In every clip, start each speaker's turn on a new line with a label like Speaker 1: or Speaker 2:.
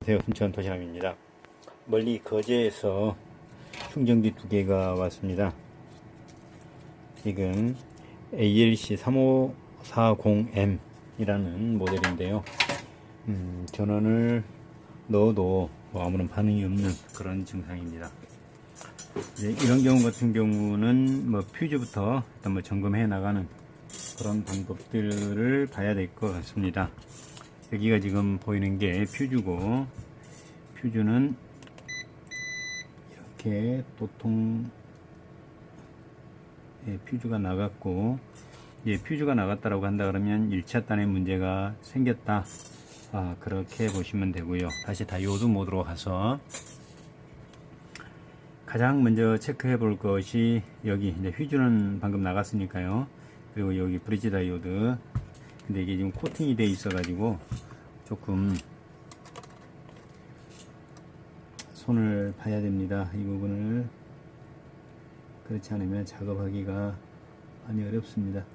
Speaker 1: 안녕하세요. 순천 도시락입니다. 멀리 거제에서 충전기 두 개가 왔습니다. 지금 ALC 3540M 이라는 모델인데요. 전원을 넣어도 아무런 반응이 없는 그런 증상입니다. 이런 경우 같은 경우는 퓨즈부터 일단 점검해 나가는 그런 방법들을 봐야 될 것 같습니다. 여기가 지금 보이는 게 퓨즈고, 퓨즈는 이렇게 도통 퓨즈가 나갔고, 퓨즈가 나갔다라고 한다 그러면 1차 단에 문제가 생겼다, 그렇게 보시면 되고요. 다시 다이오드 모드로 가서 가장 먼저 체크해 볼 것이 여기 이제 퓨즈는 방금 나갔으니까요. 그리고 여기 브릿지 다이오드, 근데 이게 지금 코팅이 돼 있어 가지고 조금 손을 봐야 됩니다. 이 부분을. 그렇지 않으면 작업하기가 많이 어렵습니다.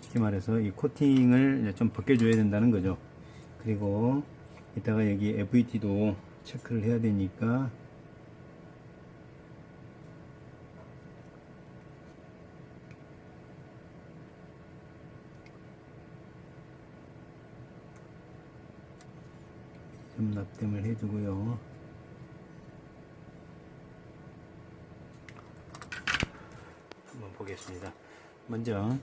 Speaker 1: 쉽게 말해서 이 코팅을 좀 벗겨줘야 된다는 거죠. 그리고 이따가 여기 FET도 체크를 해야 되니까 좀 납땜을 해주고요. 한번 보겠습니다. 먼저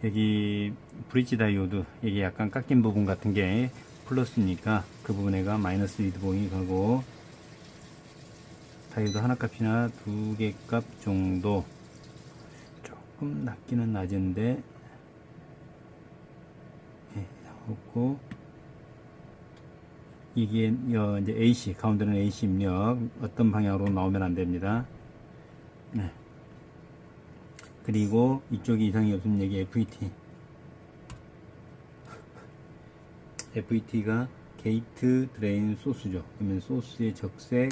Speaker 1: 여기 브릿지 다이오드, 여기 약간 깎인 부분 같은 게 플러스니까 그 부분에가 마이너스 리드봉이 가고, 다이오드 하나 값이나 두 개 값 정도 조금 낮기는 낮은데 없고, 이게 이제 AC, 가운데는 AC 입력 어떤 방향으로 나오면 안 됩니다. 그리고 이쪽이 이상이 없으면 여기 FET, FET가 게이트 드레인 소스죠. 그러면 소스의 적색,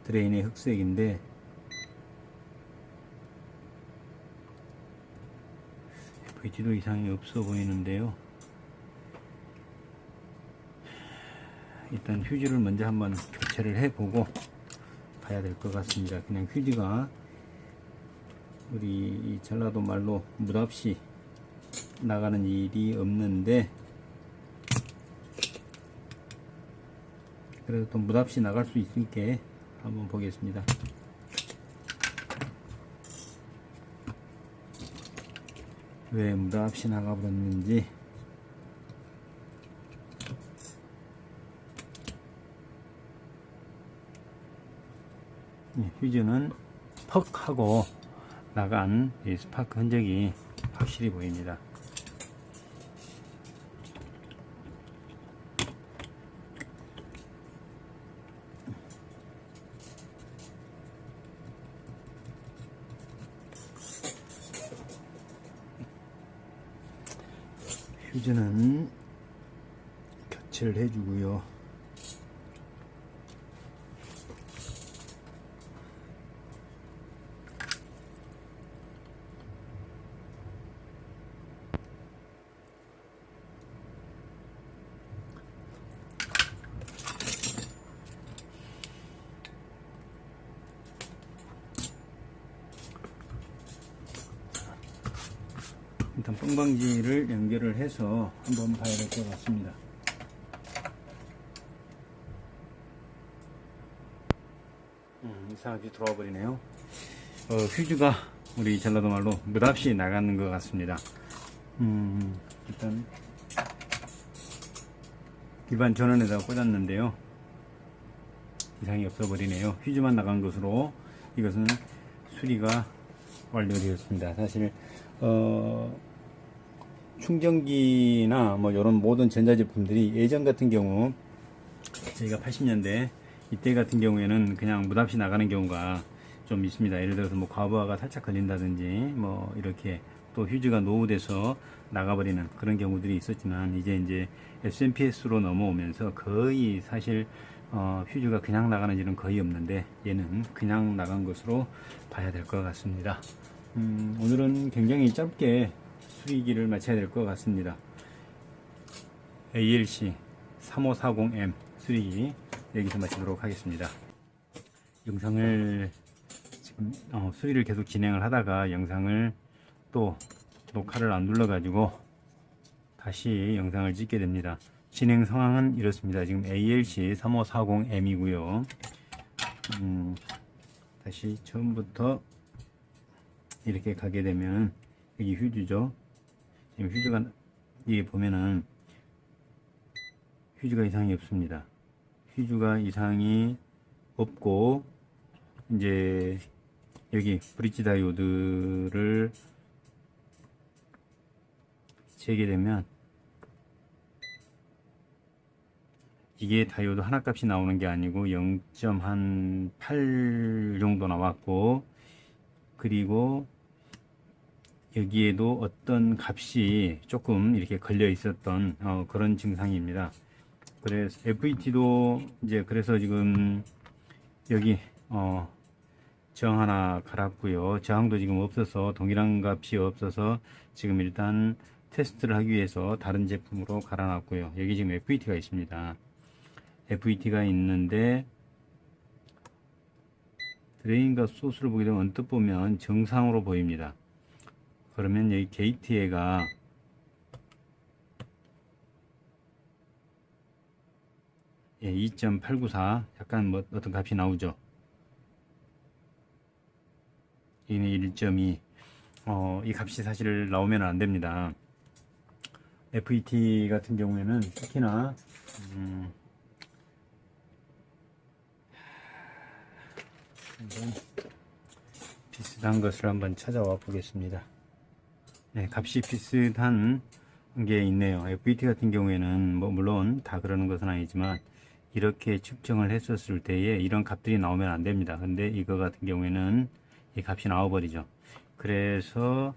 Speaker 1: 드레인의 흑색인데, FET도 이상이 없어 보이는데요. 일단 휴지를 먼저 한번 교체를 해보고 봐야 될 것 같습니다. 그냥 휴지가 우리 전라도 말로 무답시 나가는 일이 없는데, 그래도 또 무답시 나갈 수 있으니까 한번 보겠습니다. 왜 무답시 나가버렸는지. 휴즈는 퍽 하고 나간 이 스파크 흔적이 확실히 보입니다. 휴즈는 교체를 해주고요. 일단 뻥방지를 연결을 해서 한번 봐야 될 것 같습니다. 이상하게 들어와 버리네요. 휴즈가 우리 전라도 말로 무답시 나가는 것 같습니다. 일단 일반 전원에다가 꽂았는데요. 이상이 없어 버리네요. 휴즈만 나간 것으로 이것은 수리가 완료되었습니다. 사실 충전기나 이런 모든 전자제품들이 예전 같은 경우, 저희가 80년대 이때 같은 경우에는 그냥 무답시 나가는 경우가 좀 있습니다. 예를 들어서 과부하가 살짝 걸린다든지 이렇게 또 휴즈가 노후돼서 나가버리는 그런 경우들이 있었지만, 이제 SMPS로 넘어오면서 거의 사실 휴즈가 그냥 나가는 일은 거의 없는데 얘는 그냥 나간 것으로 봐야 될 것 같습니다. 오늘은 굉장히 짧게 수리기를 마쳐야 될 것 같습니다. ALC 3540M 수리기 여기서 마치도록 하겠습니다. 영상을 지금 수리를 계속 진행을 하다가 영상을 또 녹화를 안 눌러 가지고 다시 영상을 찍게 됩니다. 진행 상황은 이렇습니다. 지금 ALC 3540M이고요. 다시 처음부터 이렇게 가게 되면 여기 휴즈죠. 지금 휴즈가 여기 보면은 휴즈가 이상이 없습니다. 휴즈가 이상이 없고 이제 여기 브릿지 다이오드를 재게 되면 이게 다이오드 하나 값이 나오는 게 아니고 0.8 정도 나왔고, 그리고 여기에도 어떤 값이 조금 이렇게 걸려 있었던 그런 증상입니다. 그래서 FET도 이제 그래서 지금 여기 저항 하나 갈았고요. 저항도 지금 없어서 동일한 값이 없어서 지금 일단 테스트를 하기 위해서 다른 제품으로 갈아놨고요. 여기 지금 FET가 있습니다. FET가 있는데 드레인과 소스를 보게 되면 언뜻 보면 정상으로 보입니다. 그러면 여기 게이트에가 예, 2.894 약간 뭐 어떤 값이 나오죠. 이는 1.2 이 값이 사실 나오면 안 됩니다. FET 같은 경우에는 특히나 한번 비슷한 것을 한번 찾아와 보겠습니다. 네, 값이 비슷한 게 있네요. FET 같은 경우에는 뭐 물론 다 그러는 것은 아니지만 이렇게 측정을 했었을 때에 이런 값들이 나오면 안 됩니다. 근데 이거 같은 경우에는 이 값이 나와 버리죠. 그래서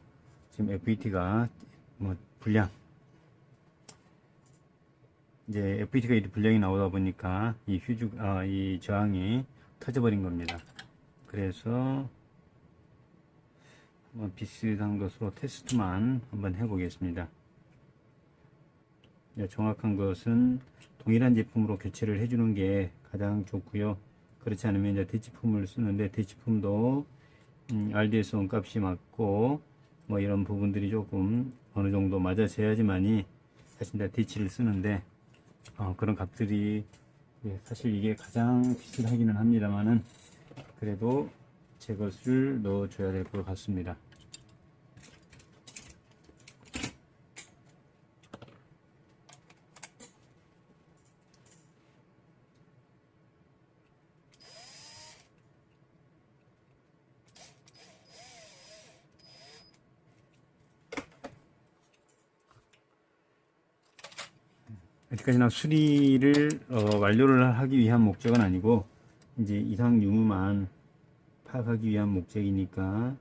Speaker 1: 지금 FET가 뭐 불량, 이제 FET가 이 불량이 나오다 보니까 이 휴즈 이 저항이 터져 버린 겁니다. 그래서 한번 비슷한 것으로 테스트만 한번 해 보겠습니다. 정확한 것은 동일한 제품으로 교체를 해주는 게 가장 좋고요. 그렇지 않으면 이제 대치품을 쓰는데 대치품도 RDS 원값이 맞고 뭐 이런 부분들이 조금 어느 정도 맞아져야지만이 사실 다 대치를 쓰는데 그런 값들이 사실 이게 가장 비슷하기는 합니다만은 그래도 제 것을 넣어줘야 될 것 같습니다. 여기까지나 수리를 완료를 하기 위한 목적은 아니고 이제 이상 유무만 파악하기 위한 목적이니까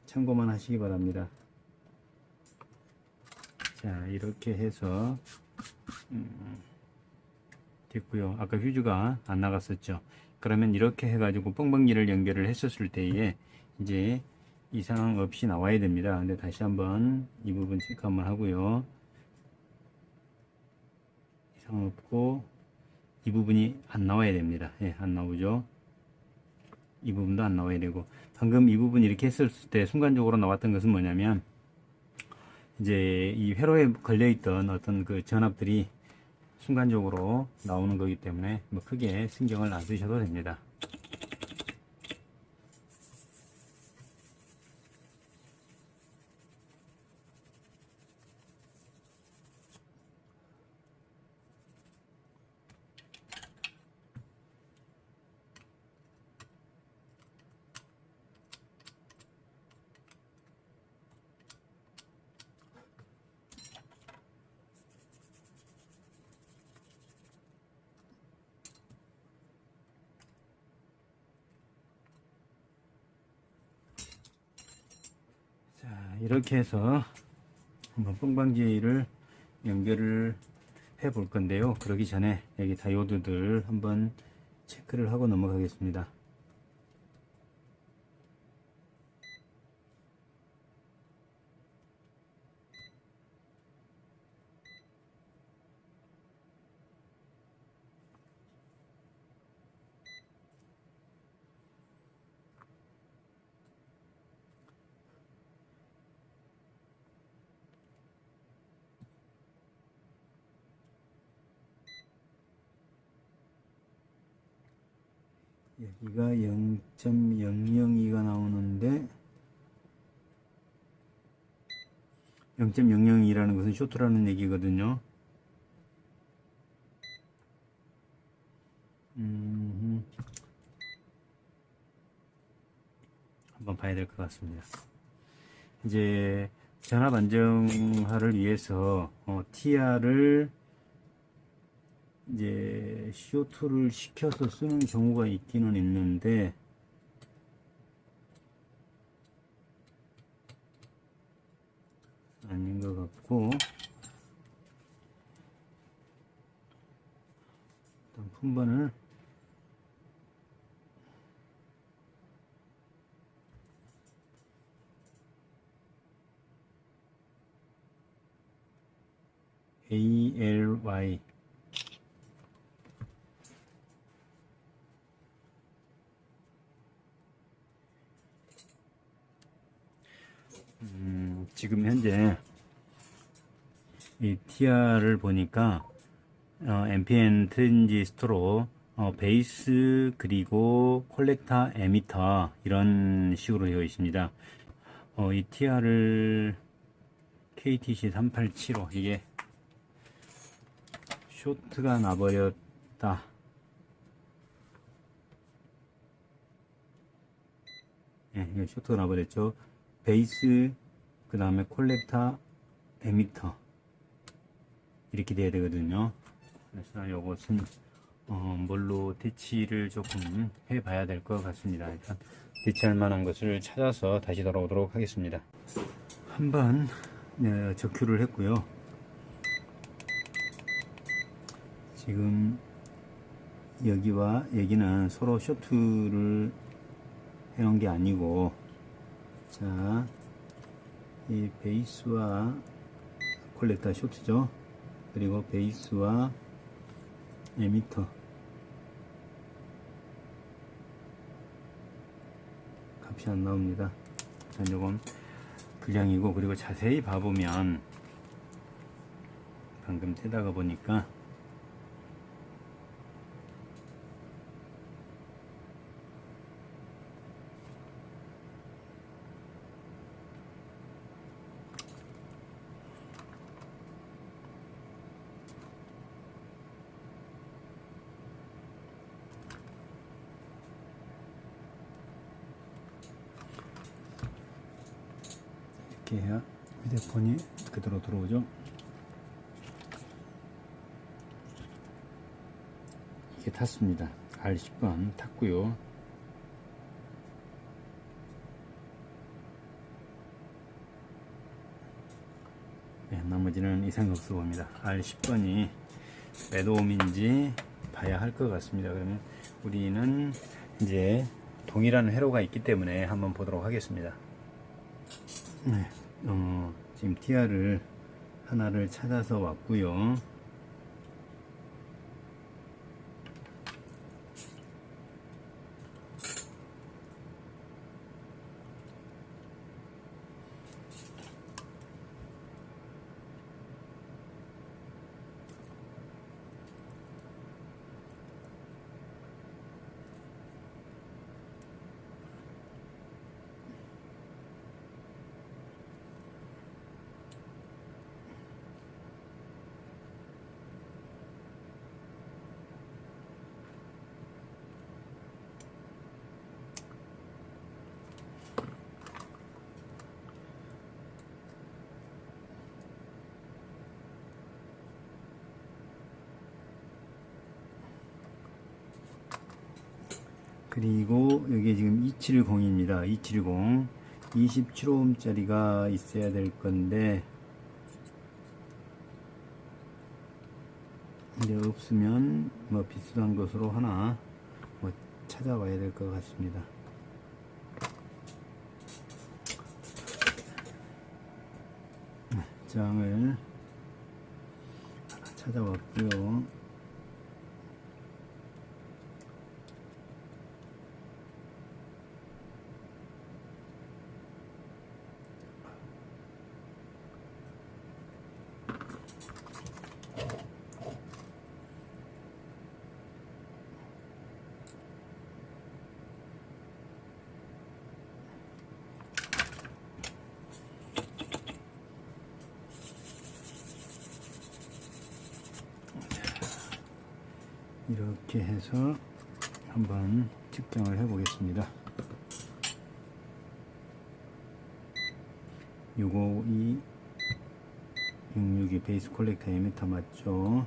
Speaker 1: 참고만 하시기 바랍니다. 자, 이렇게 해서 됐고요. 아까 휴즈가 안 나갔었죠. 그러면 이렇게 해가지고 뻥뻥기를 연결을 했었을 때에 이제 이상 없이 나와야 됩니다. 근데 다시 한번 이 부분 체크 한번 하고요. 이상 없고 이 부분이 안 나와야 됩니다. 예, 안 나오죠. 이 부분도 안 나와야 되고, 방금 이 부분 이렇게 했을 때 순간적으로 나왔던 것은 뭐냐면 이제 이 회로에 걸려 있던 어떤 그 전압들이 순간적으로 나오는 거기 때문에 뭐 크게 신경을 안 쓰셔도 됩니다. 자, 이렇게 해서 한번 뻥방지를 연결을 볼 건데요. 그러기 전에 여기 다이오드들 한번 체크를 하고 넘어가겠습니다. 여기가 0.002가 나오는데 0.002라는 것은 쇼트라는 얘기거든요. 한번 봐야 될 것 같습니다. 이제 전압 안정화를 위해서 TR을 이제 CO2를 시켜서 쓰는 경우가 있기는 있는데 아닌 것 같고, 일단 품번을 ALY 지금 현재 이 TR을 보니까 NPN 트랜지스터로 베이스 그리고 콜렉터 에미터 이런 식으로 되어 있습니다. 이 TR을 KTC387로 이게 쇼트가 나버렸다. 예, 이게 쇼트가 나버렸죠. 베이스 그 다음에 콜렉터 에미터 이렇게 돼야 되거든요. 그래서 이것은 뭘로 대치를 조금 해 봐야 될 것 같습니다. 일단 대치할 만한 것을 찾아서 다시 돌아오도록 하겠습니다. 한번 적큐를 했고요. 지금 여기와 여기는 서로 쇼트를 해 놓은 게 아니고, 자, 이 베이스와 콜렉터 쇼트죠. 그리고 베이스와 에미터 값이 안 나옵니다. 자, 요건 불량이고, 그리고 자세히 봐보면 방금 떼다가 보니까 이렇게 해야 휴대폰이 그대로 들어오죠. 이게 탔습니다. R10번 탔고요. 네, 나머지는 이상 없어 봅니다. R10번이 몇 옴인지 봐야 할 것 같습니다. 그러면 우리는 이제 동일한 회로가 있기 때문에 한번 보도록 하겠습니다. 네, 지금 TR을 하나를 찾아서 왔고요. 그리고 여기 지금 270입니다. 270 27ohm짜리가 있어야 될 건데 이제 없으면 뭐 비슷한 것으로 하나 뭐 찾아봐야 될 것 같습니다. 장을 하나 찾아왔고요. 이렇게 해서 한번 측정을 해 보겠습니다. 652 662 베이스 콜렉터 에미터 맞죠?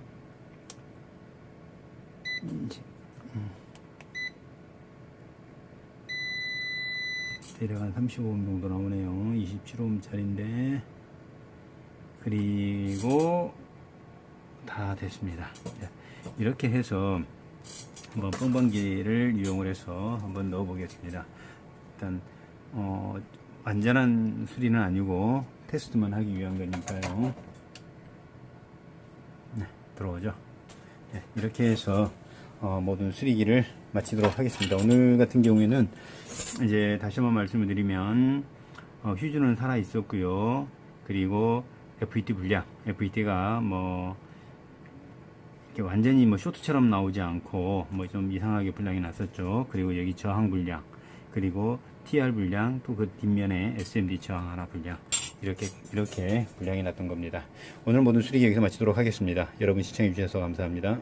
Speaker 1: 대략 한 35옴 정도 나오네요. 27옴 짜리인데, 그리고 다 됐습니다. 이렇게 해서 한번 뻥뻥기를 이용을 해서 한번 넣어 보겠습니다. 일단 완전한 수리는 아니고 테스트만 하기 위한 거니까요. 네, 들어오죠. 네, 이렇게 해서 모든 수리기를 마치도록 하겠습니다. 오늘 같은 경우에는 이제 다시 한번 말씀을 드리면 휴즈는 살아 있었고요. 그리고 FET 불량, FET가 뭐 완전히 뭐 쇼트처럼 나오지 않고 뭐 좀 이상하게 불량이 났었죠. 그리고 여기 저항 불량, 그리고 TR 불량, 또 그 뒷면에 SMD 저항 하나 불량, 이렇게 불량이 났던 겁니다. 오늘 모든 수리기 여기서 마치도록 하겠습니다. 여러분 시청해 주셔서 감사합니다.